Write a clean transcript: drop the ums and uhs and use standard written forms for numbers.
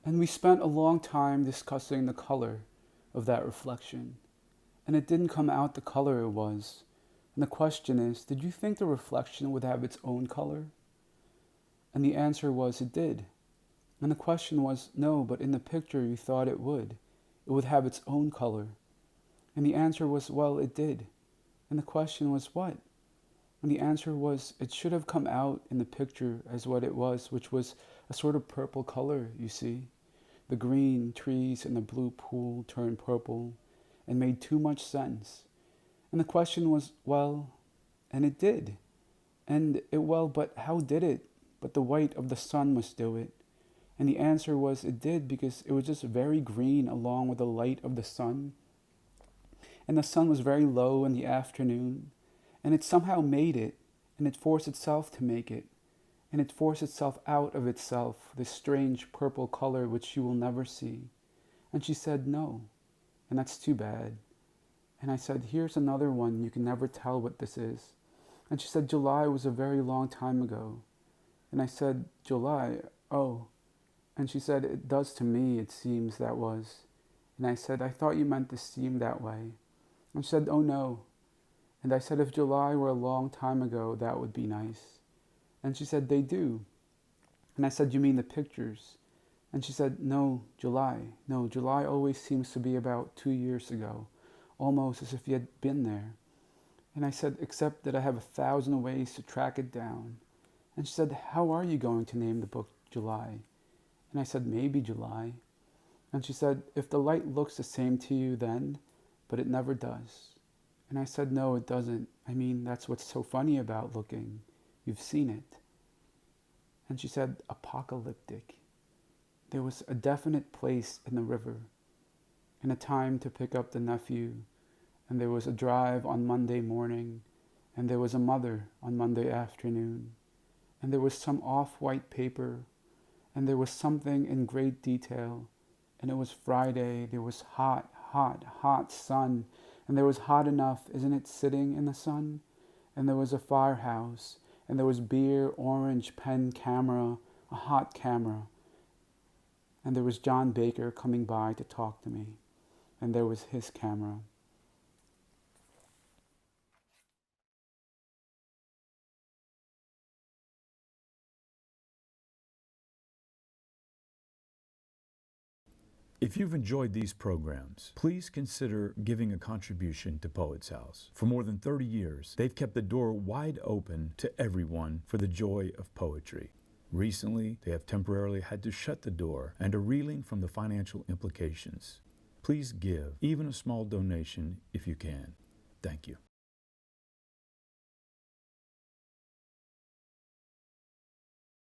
And we spent a long time discussing the color of that reflection. And it didn't come out the color it was. And the question is, did you think the reflection would have its own color? And the answer was, it did. And the question was, no, but in the picture you thought it would. It would have its own color. And the answer was, well, it did. And the question was, what? And the answer was, it should have come out in the picture as what it was, which was a sort of purple color, you see. The green trees and the blue pool turned purple and made too much sense. And the question was, well, and it did. Well, but how did it? But the white of the sun must do it. And the answer was, it did, because it was just very green along with the light of the sun. And the sun was very low in the afternoon. And it somehow made it, and it forced itself to make it. And it forced itself out of itself, this strange purple color which you will never see. And she said, no. And that's too bad. And I said, here's another one, you can never tell what this is. And she said, July was a very long time ago. And I said, July? Oh. And she said, it does to me, it seems that was. And I said, I thought you meant to seem that way. And she said, oh no. And I said, if July were a long time ago, that would be nice. And she said, they do. And I said, you mean the pictures? And she said, no, July. No, July always seems to be about 2 years ago, almost as if you had been there. And I said, except that I have 1,000 ways to track it down. And she said, how are you going to name the book July? And I said, maybe July. And she said, if the light looks the same to you then, but it never does. And I said, no, it doesn't. I mean, that's what's so funny about looking. You've seen it. And she said, apocalyptic. There was a definite place in the river, and a time to pick up the nephew, and there was a drive on Monday morning, and there was a mother on Monday afternoon, and there was some off-white paper, and there was something in great detail, and it was Friday. There was hot, hot, hot sun, and there was hot enough, isn't it, sitting in the sun? And there was a firehouse, and there was beer, orange, pen, camera, a hot camera, and there was John Baker coming by to talk to me, and there was his camera. If you've enjoyed these programs, please consider giving a contribution to Poets House. For more than 30 years, they've kept the door wide open to everyone for the joy of poetry. Recently, they have temporarily had to shut the door and are reeling from the financial implications. Please give, even a small donation if you can. Thank you.